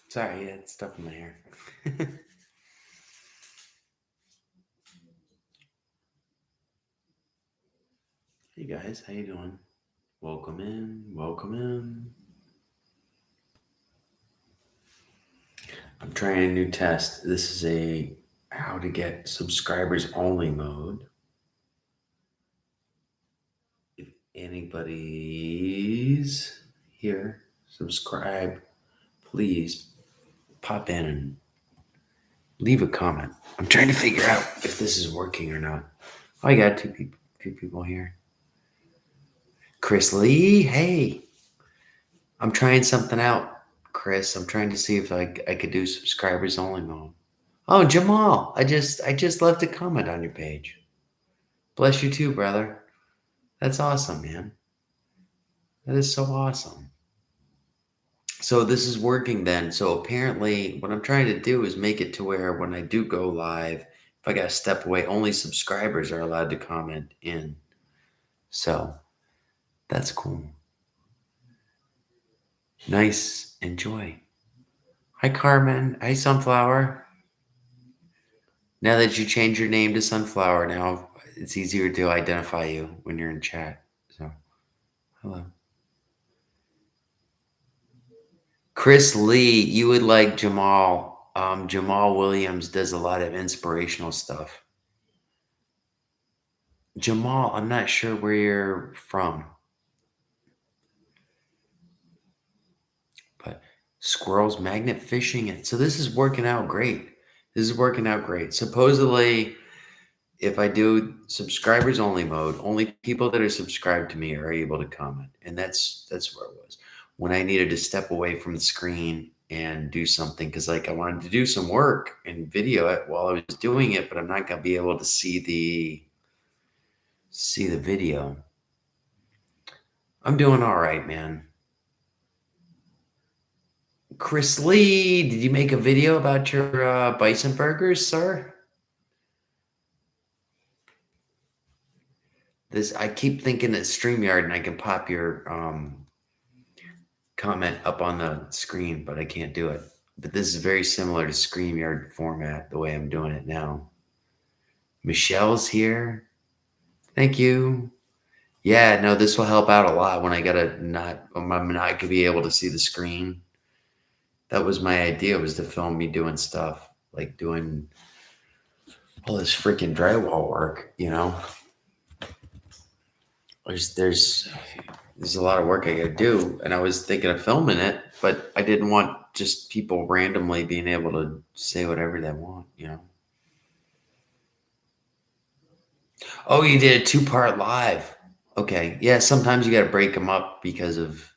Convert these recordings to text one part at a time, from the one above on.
Sorry, yeah, it's stuff in my hair. Hey guys, how you doing? Welcome in, welcome in. I'm trying a new test. This is a how to get subscribers only mode. If anybody's here, subscribe, please pop in and leave a comment. I'm trying to figure out if this is working or not. Oh, I got two people here. Chris Lee, hey, I'm trying something out, Chris. I'm trying to see if I could do subscribers only mode. Oh, Jamal, I just left a comment on your page. Bless you too, brother. That's awesome, man. That is so awesome. So this is working then. So apparently, what I'm trying to do is make it to where when I do go live, if I got to step away, only subscribers are allowed to comment in. So that's cool. Nice. Enjoy. Hi, Carmen. Hi, Sunflower. Now that you change your name to Sunflower, now it's easier to identify you when you're in chat. So, hello. Chris Lee, you would like Jamal. Jamal Williams does a lot of inspirational stuff. Jamal, I'm not sure where you're from, but squirrels magnet fishing it. So this is working out great. This is working out great. Supposedly, if I do subscribers only mode, only people that are subscribed to me are able to comment, and that's where it was. When I needed to step away from the screen and do something, because like I wanted to do some work and video it while I was doing it, but I'm not gonna be able to see the video. I'm doing all right, man. Chris Lee, did you make a video about your bison burgers, sir? This I keep thinking that StreamYard and I can pop your comment up on the screen, but I can't do it. But this is very similar to StreamYard format, the way I'm doing it now. Michelle's here. Thank you. Yeah, no, this will help out a lot when I gotta not I'm not gonna be able to see the screen. That was my idea, was to film me doing stuff, like doing all this freaking drywall work, you know. There's a lot of work I gotta do, and I was thinking of filming it, but I didn't want just people randomly being able to say whatever they want, you know. Oh, you did a two-part live. Okay, yeah. Sometimes you got to break them up because of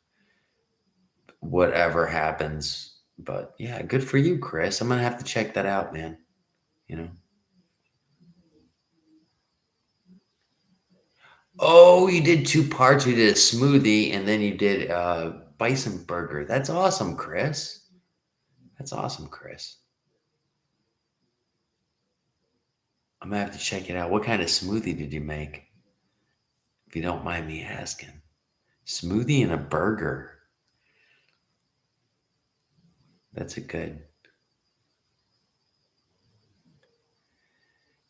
whatever happens. But yeah, good for you, Chris. I'm gonna have to check that out, man. You know. Oh, you did two parts. You did a smoothie, and then you did a bison burger. That's awesome, Chris. That's awesome, Chris. I'm gonna have to check it out. What kind of smoothie did you make? If you don't mind me asking. Smoothie and a burger. That's a good.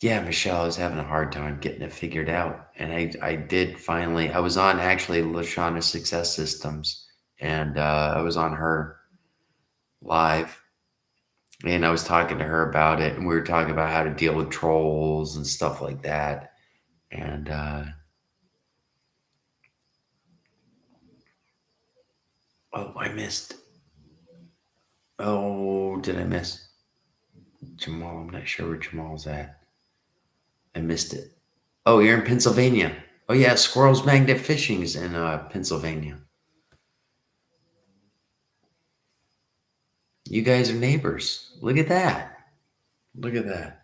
Yeah, Michelle, I was having a hard time getting it figured out. And I did finally, I was on actually Lashana Success Systems, and I was on her live, and I was talking to her about it, and we were talking about how to deal with trolls and stuff like that. And oh, I missed. Oh, did I miss Jamal? I'm not sure where Jamal's at. I missed it. Oh, you're in Pennsylvania. Oh yeah, Squirrels Magnet Fishing's in Pennsylvania. You guys are neighbors. Look at that. Look at that.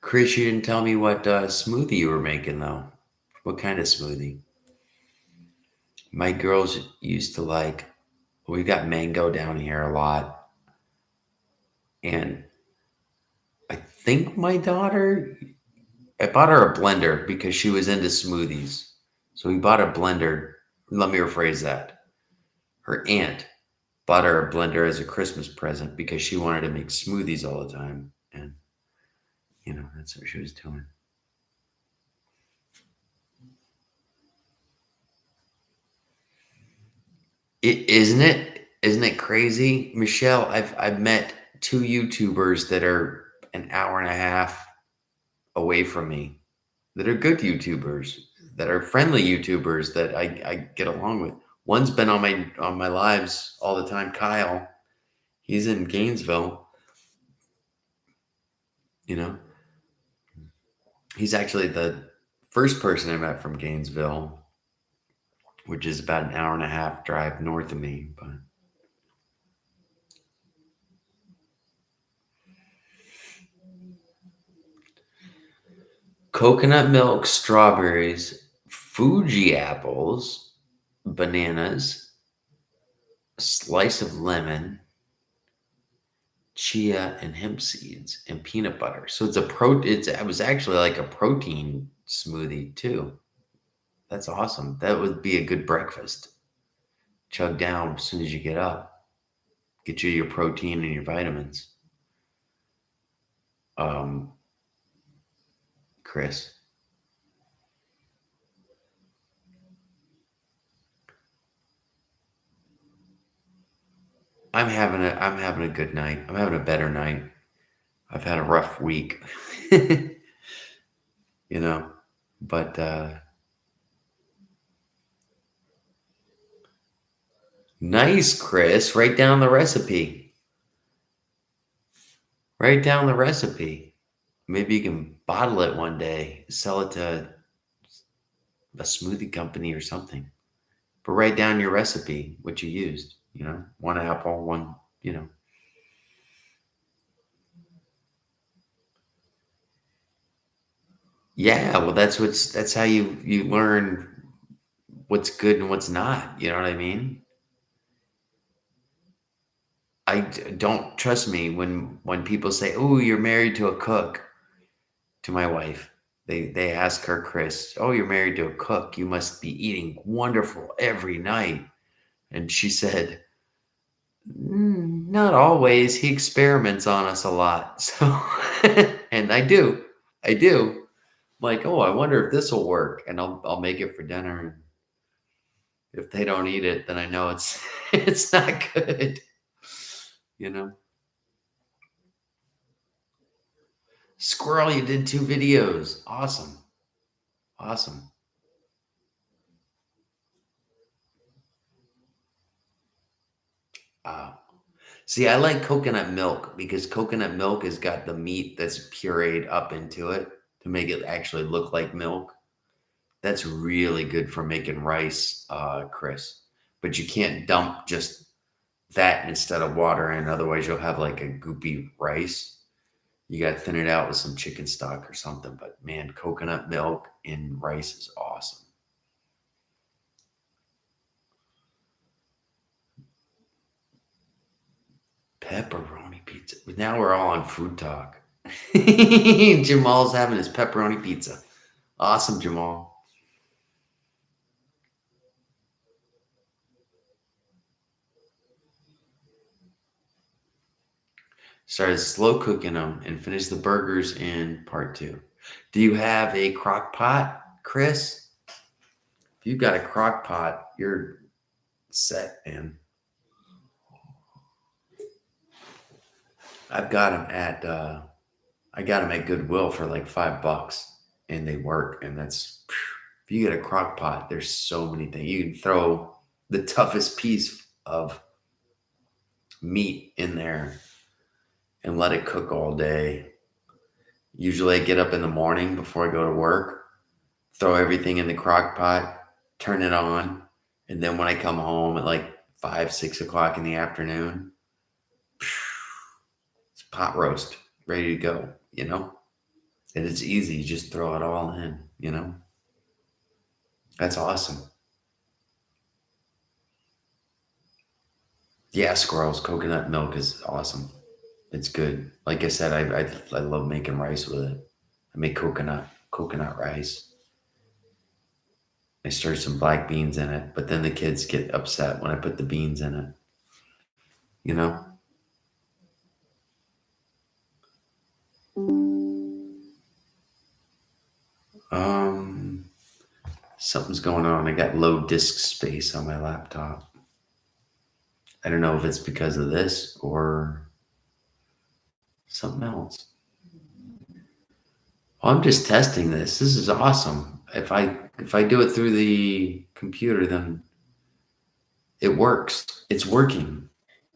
Chris, you didn't tell me what smoothie you were making, though. What kind of smoothie? My girls used to like, we got mango down here a lot. And I think my daughter I bought her a blender because she was into smoothies. So we bought a blender. Let me rephrase that. Her aunt bought her a blender as a Christmas present because she wanted to make smoothies all the time. And, that's what she was doing. Isn't it crazy? Michelle, I've met two YouTubers that are an hour and a half away from me that are good YouTubers, that are friendly YouTubers that I get along with. One's been on my lives all the time. Kyle, he's in Gainesville. You know, he's actually the first person I met from Gainesville, which is about an hour and a half drive north of me. But coconut milk, strawberries, Fuji apples, bananas, a slice of lemon, chia and hemp seeds, and peanut butter. So it was actually like a protein smoothie too. That's awesome. That would be a good breakfast. Chug down as soon as you get up. Get you your protein and your vitamins. Um, Chris. I'm having a good night. I'm having a better night. I've had a rough week. you know, but nice, Chris. Write down the recipe. Write down the recipe. Maybe you can bottle it one day, sell it to a smoothie company or something. But write down your recipe, what you used, one apple, one, Yeah, well that's how you learn what's good and what's not, you know what I mean? Don't trust me when people say, "Oh, you're married to a cook," to my wife. They ask her, Chris, "Oh, you're married to a cook. You must be eating wonderful every night." And she said, Not always. He experiments on us a lot." So, and I do. I do. I'm like, "Oh, I wonder if this will work." And I'll make it for dinner. And if they don't eat it, then I know it's it's not good. You know. Squirrel, you did 2 videos. Awesome. Awesome. Wow. See, I like coconut milk because coconut milk has got the meat that's pureed up into it to make it actually look like milk. That's really good for making rice, Chris. But you can't dump just that instead of water in. Otherwise, you'll have like a goopy rice. You got to thin it out with some chicken stock or something. But man, coconut milk in rice is awesome. Pepperoni pizza. Now we're all on food talk. Jamal's having his pepperoni pizza. Awesome, Jamal. Started slow cooking them and finished the burgers in part 2. Do you have a crock pot, Chris? If you've got a crock pot, you're set, man. I've got them at I got them at Goodwill for like $5, and they work. And that's if you get a crock pot, there's so many things you can throw the toughest piece of meat in there and let it cook all day. Usually, I get up in the morning before I go to work, throw everything in the crock pot, turn it on, and then when I come home at like 5, 6 o'clock in the afternoon, it's pot roast ready to go, And it's easy. You just throw it all in. That's awesome. Yeah, squirrels. Coconut milk is awesome. It's good. Like I said, I love making rice with it. I make coconut. coconut rice. I stir some black beans in it, but then the kids get upset when I put the beans in it. You know? Um, Something's going on. I got low disk space on my laptop. I don't know if it's because of this or something else. Well, I'm just testing this. This is awesome. If I do it through the computer, then it works. It's working.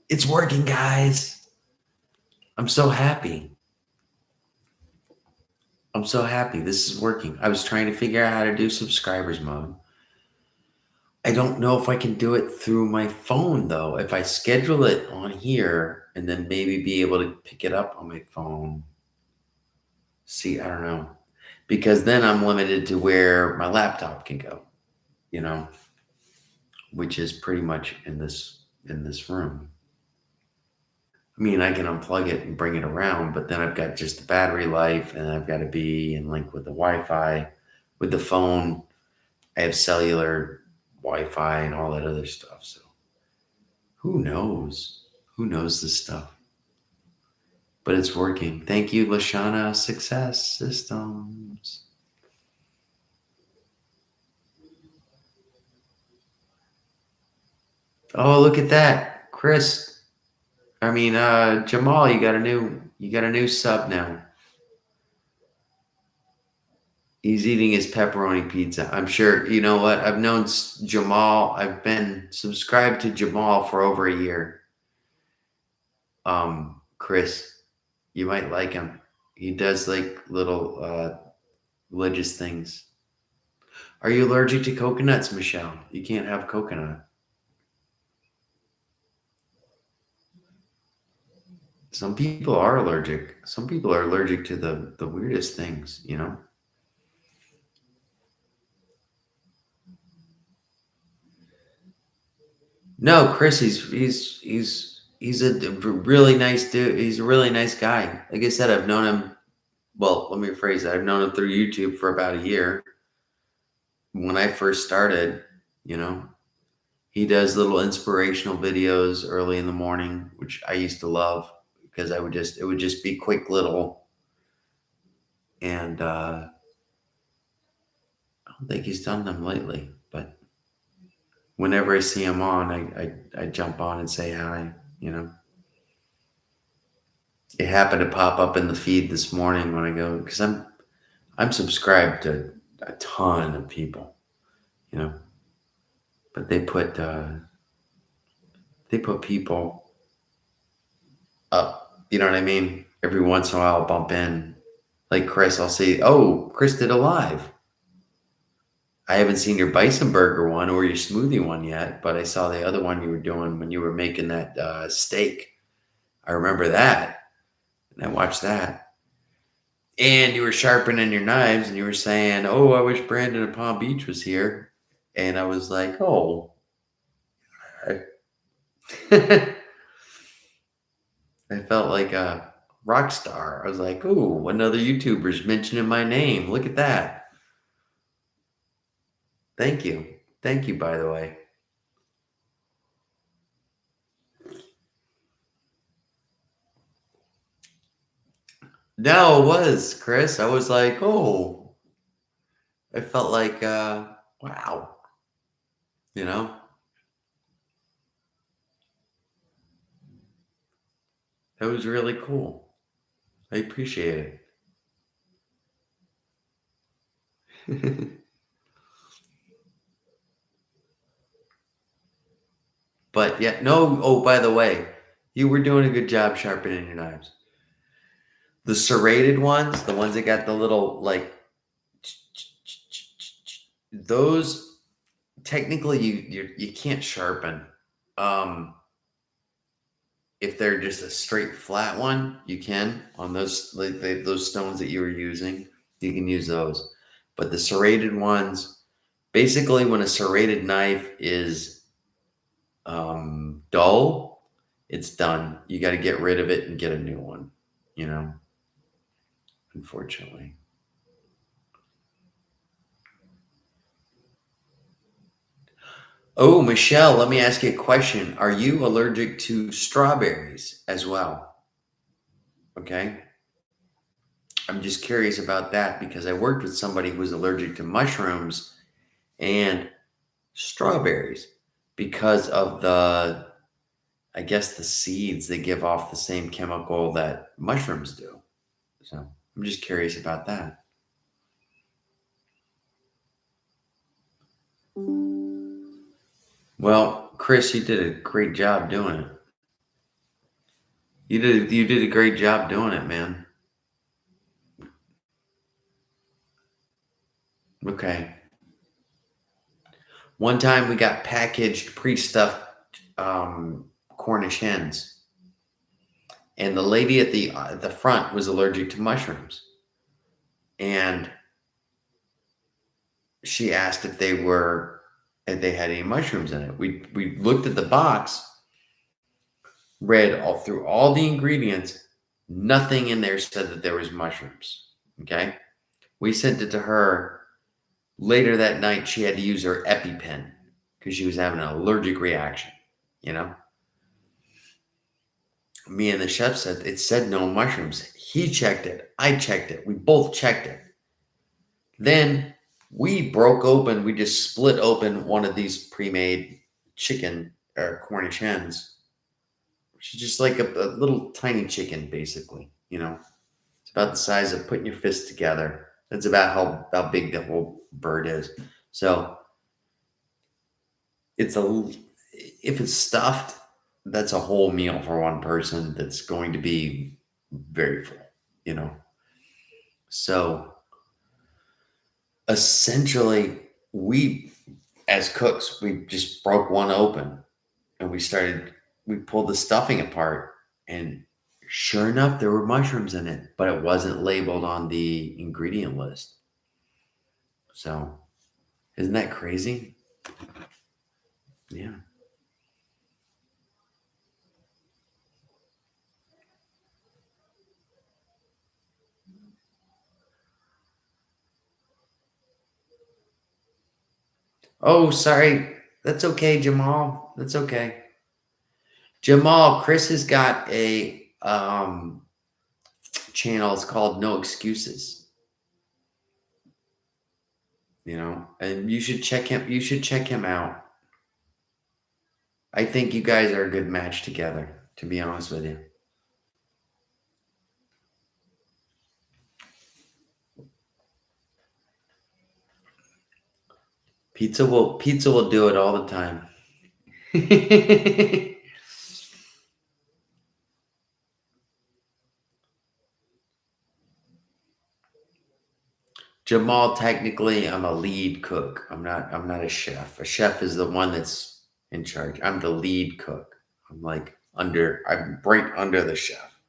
It's working, guys. I'm so happy. I'm so happy. This is working. I was trying to figure out how to do subscribers mode. I don't know if I can do it through my phone though. If I schedule it on here and then maybe be able to pick it up on my phone. See, I don't know. Because then I'm limited to where my laptop can go, you know, which is pretty much in this room. I mean, I can unplug it and bring it around, but then I've got just the battery life and I've got to be in link with the Wi-Fi. With the phone, I have cellular Wi-Fi and all that other stuff. So who knows? Who knows this stuff? But it's working. Thank you, Lashana Success Systems. Oh, look at that. Jamal, you got a new sub now. He's eating his pepperoni pizza. I'm sure. You know what? I've known Jamal. I've been subscribed to Jamal for over a year. Chris, you might like him. He does like little religious things. Are you allergic to coconuts, Michelle? You can't have coconut. Some people are allergic. Some people are allergic to the weirdest things, you know? No, Chris, he's a really nice dude. He's a really nice guy. Like I said, I've known him. Well, let me rephrase that. I've known him through YouTube for about a year. When I first started, you know, he does little inspirational videos early in the morning, which I used to love because it would just be quick little. And I don't think he's done them lately, but whenever I see him on, I jump on and say hi. You know, it happened to pop up in the feed this morning when I go because I'm subscribed to a ton of people. You know, but they put people up. You know what I mean? Every once in a while, I'll bump in. Like Chris, I'll see, oh, Chris did a live. I haven't seen your bison burger one or your smoothie one yet, but I saw the other one you were doing when you were making that steak. I remember that. And I watched that. And you were sharpening your knives and you were saying, oh, I wish Brandon of Palm Beach was here. And I was like, oh. I, I felt like a rock star. I was like, oh, another YouTuber's mentioning my name. Look at that. Thank you. Thank you, by the way. No, it was, Chris. I was like, oh, I felt like, wow, you know, that was really cool. I appreciate it. But yeah, no. Oh, by the way, you were doing a good job sharpening your knives. The serrated ones, the ones that got the little like those. Technically, you can't sharpen. Um, if they're just a straight flat one, you can on those those stones that you were using. You can use those, but the serrated ones, basically, when a serrated knife is dull, it's done. You got to get rid of it and get a new one. You know, unfortunately. Oh, Michelle, let me ask you a question. Are you allergic to strawberries as well? Okay. I'm just curious about that because I worked with somebody who was allergic to mushrooms and strawberries because of I guess the seeds, they give off the same chemical that mushrooms do. So I'm just curious about that. Well, Chris, you did a great job doing it. You did a great job doing it, man. Okay. One time we got packaged pre-stuffed Cornish hens, and the lady at the front was allergic to mushrooms, and she asked if they had any mushrooms in it. We looked at the box, read all through all the ingredients. Nothing in there said that there was mushrooms. Okay, we sent it to her. Later that night, she had to use her EpiPen because she was having an allergic reaction. You know, me and the chef said it said no mushrooms. He checked it. I checked it. We both checked it. Then we just split open one of these pre-made chicken or Cornish hens, which is just like a little tiny chicken, basically. You know, it's about the size of putting your fists together. That's about how big the whole bird is. So it's if it's stuffed, that's a whole meal for one person. That's going to be very full. You know, so essentially we as cooks we just broke one open and we pulled the stuffing apart, and sure enough there were mushrooms in it, but it wasn't labeled on the ingredient list. So isn't that crazy? Yeah. Oh, sorry, that's okay, Jamal, that's okay. Jamal, Chris has got a channel. It's called No Excuses, and you should check him out. I think you guys are a good match together, to be honest with you. Pizza will do it all the time. Jamal, technically I'm a lead cook. I'm not a chef. A chef is the one that's in charge. I'm the lead cook. I'm right under the chef.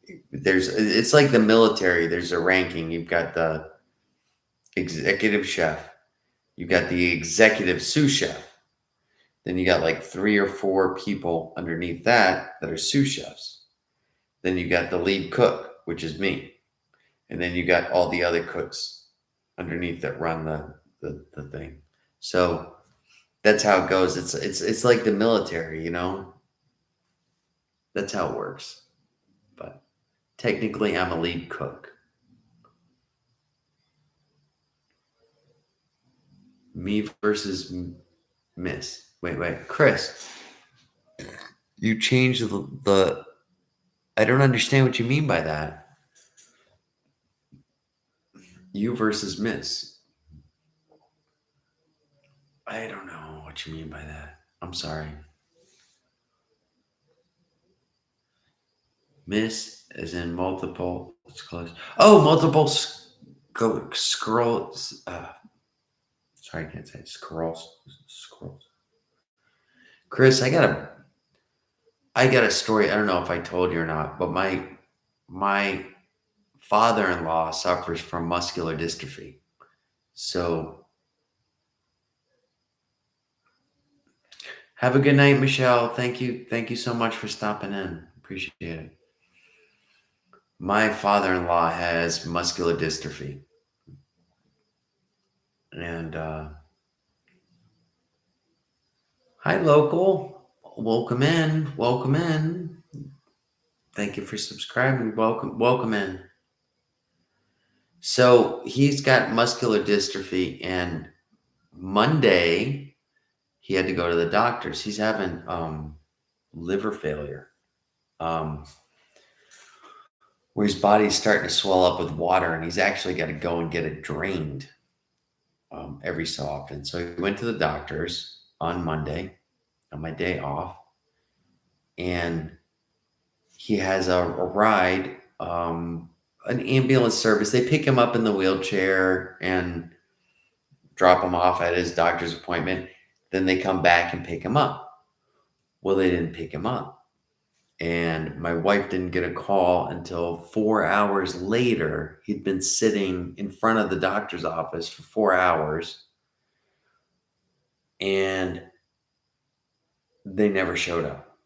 It's like the military. There's a ranking. You've got the executive chef. You got the executive sous chef. Then you got like 3 or 4 people underneath that are sous chefs. Then you got the lead cook, which is me. And then you got all the other cooks underneath that run the thing. So that's how it goes. It's like the military. That's how it works. But technically I'm a lead cook. Me versus Miss. Wait. Chris, you changed the I don't understand what you mean by that. You versus Miss. I don't know what you mean by that. I'm sorry. Miss as in multiple. It's close. Oh, multiple scrolls. Sorry, I can't say it. Scrolls. Scrolls. Chris, I got a story. I don't know if I told you or not, but my father-in-law suffers from muscular dystrophy. So have a good night, Michelle. Thank you. Thank you so much for stopping in. Appreciate it. My father-in-law has muscular dystrophy, and Hi, local. Welcome in. Welcome in. Thank you for subscribing. Welcome in. So he's got muscular dystrophy, and Monday he had to go to the doctors. He's having liver failure, um, where his body's starting to swell up with water, and he's actually got to go and get it drained every so often. So he went to the doctors on Monday on my day off, and he has a ride, an ambulance service. They pick him up in the wheelchair and drop him off at his doctor's appointment. Then they come back and pick him up. Well, they didn't pick him up. And my wife didn't get a call until 4 hours later. He'd been sitting in front of the doctor's office for 4 hours, and they never showed up.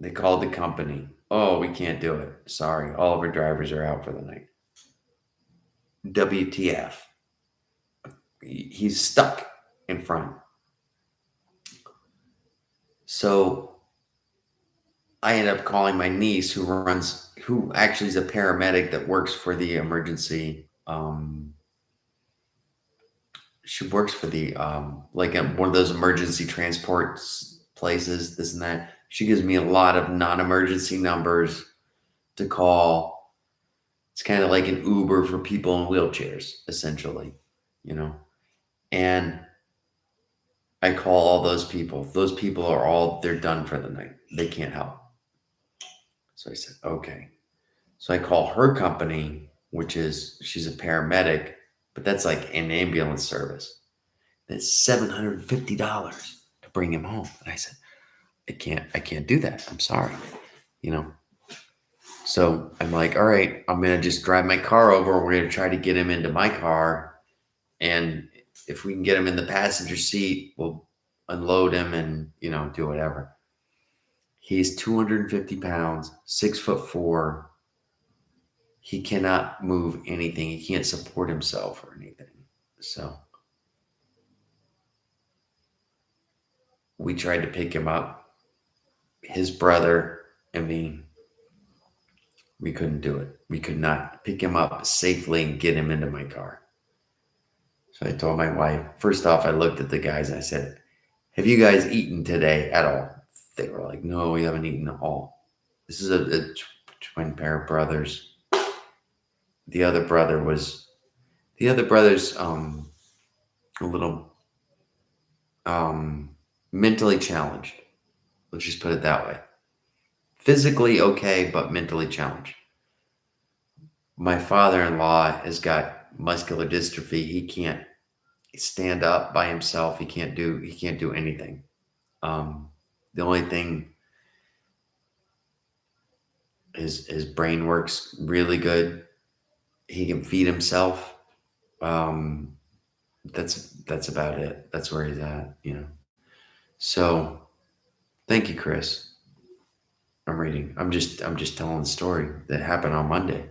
They called the company. Oh, we can't do it. Sorry. All of our drivers are out for the night. WTF. He's stuck in front. So I ended up calling my niece who actually is a paramedic that works for the emergency. She works for the, like one of those emergency transport places, this and that. She gives me a lot of non-emergency numbers to call. It's kind of like an Uber for people in wheelchairs, essentially, you know? And I call all those people. Those people they're done for the night. They can't help. So I said, okay. So I call her company, she's a paramedic, but that's like an ambulance service. That's $750 to bring him home. And I said, I can't do that. I'm sorry. You know? So I'm like, all right, I'm going to just drive my car over. We're going to try to get him into my car. And if we can get him in the passenger seat, we'll unload him and, do whatever. He's 250 pounds, 6'4". He cannot move anything. He can't support himself or anything. So we tried to pick him up. His brother and me, we couldn't do it. We could not pick him up safely and get him into my car. So I told my wife, first off, I looked at the guys and I said, have you guys eaten today at all? They were like, no, we haven't eaten at all. This is a twin pair of brothers. The other brother's a little mentally challenged. Let's just put it that way. Physically okay, but mentally challenged. My father-in-law has got muscular dystrophy. He can't stand up by himself. He can't do anything. The only thing, his brain works really good. He can feed himself. That's about it. That's where he's at, So thank you, Chris. I'm just telling the story that happened on Monday.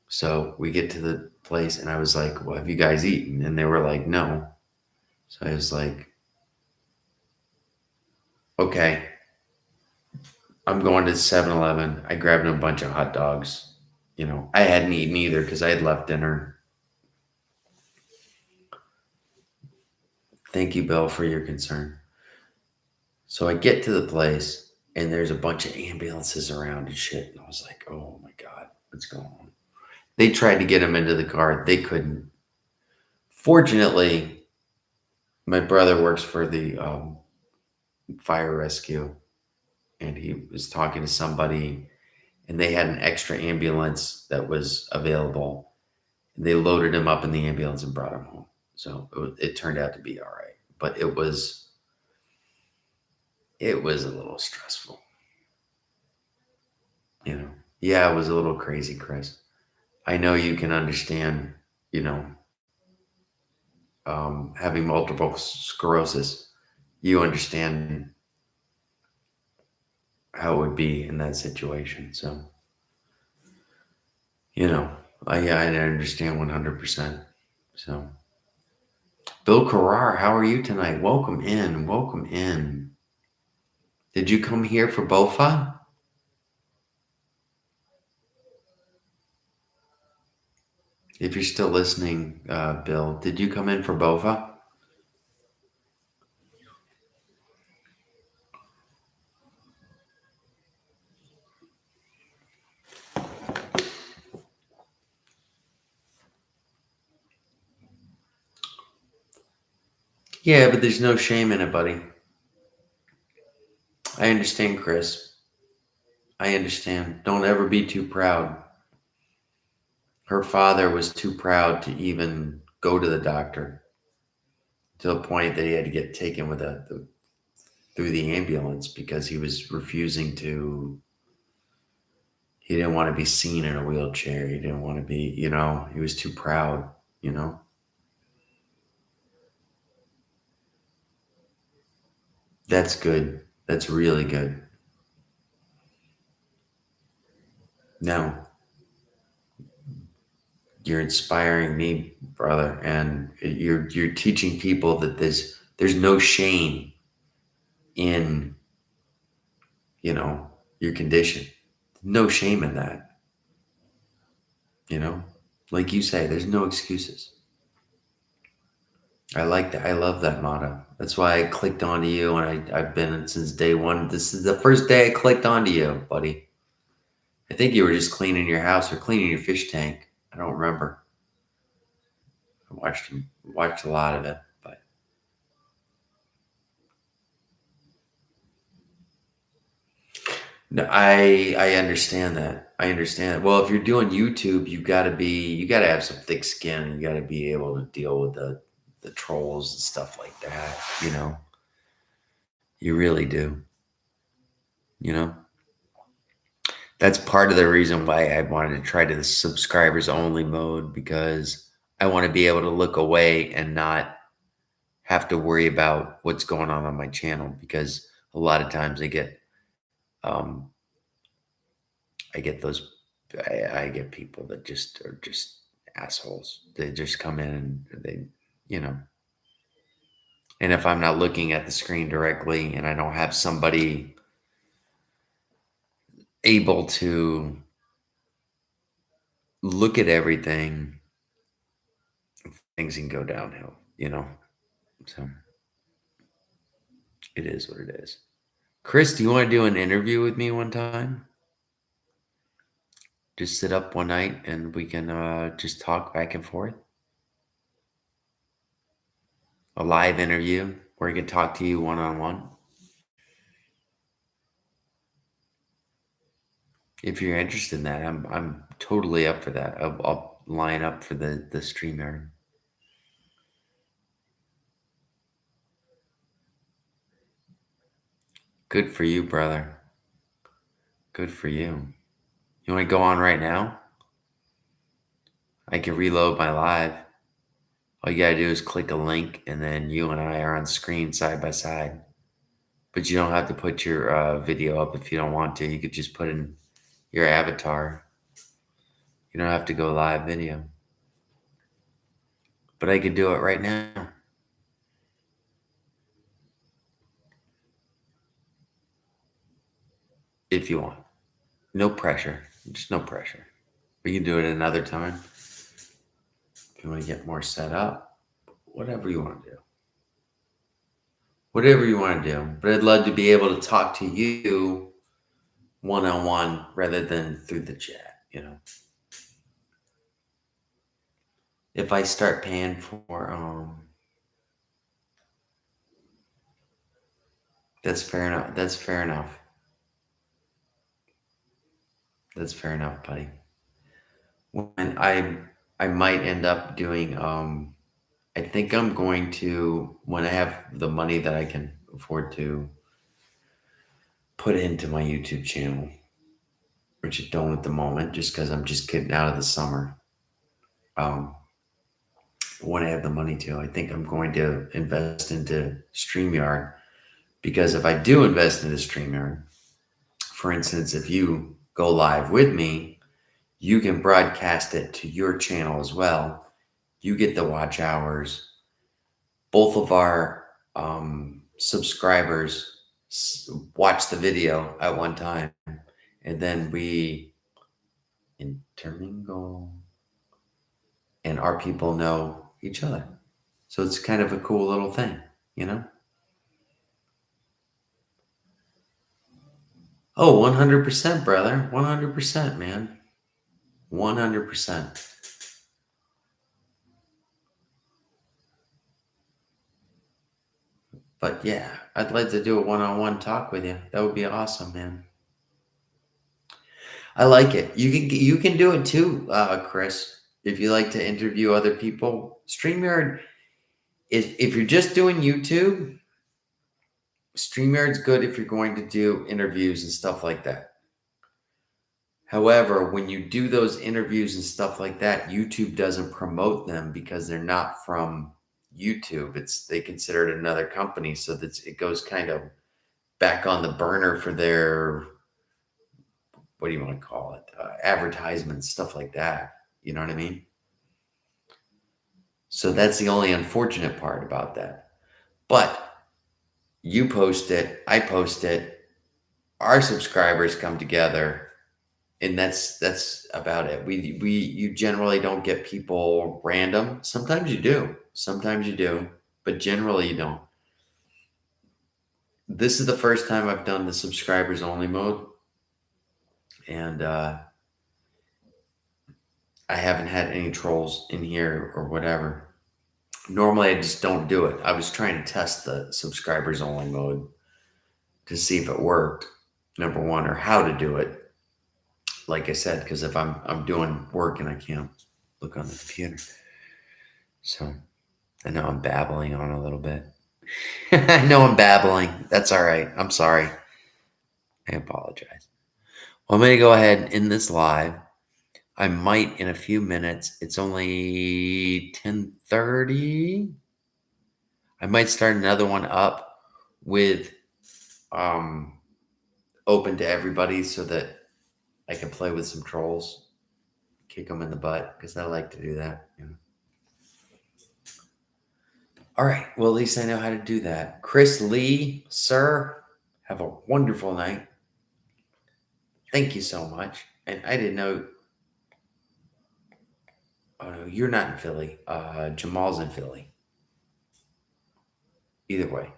So we get to the place and I was like, well, have you guys eaten? And they were like, no. So I was like, okay, I'm going to 7-Eleven. I grabbed a bunch of hot dogs. I hadn't eaten either because I had left dinner. Thank you, Bill, for your concern. So I get to the place and there's a bunch of ambulances around and shit. And I was like, oh my God, what's going on? They tried to get him into the car. They couldn't. Fortunately, my brother works for the fire rescue, and he was talking to somebody, and they had an extra ambulance that was available. And they loaded him up in the ambulance and brought him home. So it turned out to be all right. But it was a little stressful. Yeah, it was a little crazy, Chris. I know you can understand, having multiple sclerosis. You understand how it would be in that situation. So, I understand 100%. So, Bill Carrar, how are you tonight? Welcome in. Welcome in. Did you come here for BOFA? If you're still listening, Bill, did you come in for BOFA? Yeah, but there's no shame in it, buddy. I understand, Chris. I understand. Don't ever be too proud. Her father was too proud to even go to the doctor, to the point that he had to get taken with through the ambulance because he was refusing to. He didn't want to be seen in a wheelchair. He didn't want to be, he was too proud, you know. That's good. That's really good. Now, you're inspiring me, brother, and you're teaching people that there's no shame in, you know, your condition. No shame in that, you know? Like you say, there's no excuses. I like that. I love that motto. That's why I clicked onto you, and I've been since day one. This is the first day I clicked onto you, buddy. I think you were just cleaning your house or cleaning your fish tank. I don't remember. I watched a lot of it, but no, I understand that. I understand it. Well, if you're doing YouTube, you gotta have some thick skin, and you gotta be able to deal with the trolls and stuff like that. You really do. You know, that's part of the reason why I wanted to try to the subscribers only mode, because I want to be able to look away and not have to worry about what's going on my channel, because a lot of times um I get those I get people that just are just assholes. They just come in and you know, and if I'm not looking at the screen directly and I don't have somebody able to look at everything, things can go downhill, you know. So it is what it is. Chris, do you want to do an interview with me one time? Just sit up one night and we can just talk back and forth. A live interview where I can talk to you one on one. If you're interested in that, I'm totally up for that. I'll line up for the StreamYard. Good for you, brother. Good for you. You want to go on right now? I can reload my live. All you gotta do is click a link, and then you and I are on screen side by side. But you don't have to put your video up if you don't want to. You could just put in your avatar. You don't have to go live video. But I could do it right now. If you want. No pressure. Just no pressure. We can do it another time. If you want to get more set up, whatever you want to do. Whatever you want to do. But I'd love to be able to talk to you one-on-one rather than through the chat, you know. If I start paying for that's fair enough. That's fair enough. That's fair enough, buddy. When I might end up doing I think I'm going to, when I have the money that I can afford to put into my YouTube channel, which I don't at the moment, just because I'm just getting out of the summer. When I have the money to, I think I'm going to invest into StreamYard, because if I do invest into StreamYard, for instance, if you go live with me, you can broadcast it to your channel as well. You get the watch hours. both of our subscribers watched the video at one time, and then we intermingle, and our people know each other. So it's kind of a cool little thing, you know? Oh, 100%, brother. 100%, man. 100%. But yeah, I'd like to do a one-on-one talk with you. That would be awesome, man. I like it. You can do it too, Chris. If you like to interview other people, StreamYard. If you're just doing YouTube, StreamYard's good if you're going to do interviews and stuff like that. However, when you do those interviews and stuff like that, YouTube doesn't promote them because they're not from YouTube. They consider it another company, so that it goes kind of back on the burner for their, what do you want to call it, advertisements, stuff like that. You know what I mean? So that's the only unfortunate part about that. But you post it, I post it, our subscribers come together, and that's about it. You generally don't get people random. Sometimes you do, but generally you don't. This is the first time I've done the subscribers only mode, and I haven't had any trolls in here or whatever. Normally I just don't do it. I was trying to test the subscribers only mode to see if it worked, number one, or how to do it. Like I said, because if I'm doing work and I can't look on the computer. So I know I'm babbling on a little bit. I know I'm babbling. That's all right. I'm sorry. I apologize. Well, I'm going to go ahead and end this live. I might in a few minutes. It's only 10:30. I might start another one up with open to everybody so that I can play with some trolls, kick them in the butt, because I like to do that. You know? All right. Well, at least I know how to do that. Chris Lee, sir, have a wonderful night. Thank you so much. And I didn't know. Oh no, you're not in Philly. Jamal's in Philly. Either way,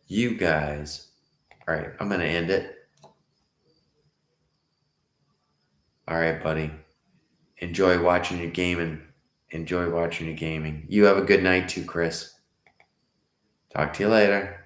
you guys. All right, I'm gonna end it. All right, buddy. Enjoy watching your gaming. Enjoy watching your gaming. You have a good night too, Chris. Talk to you later.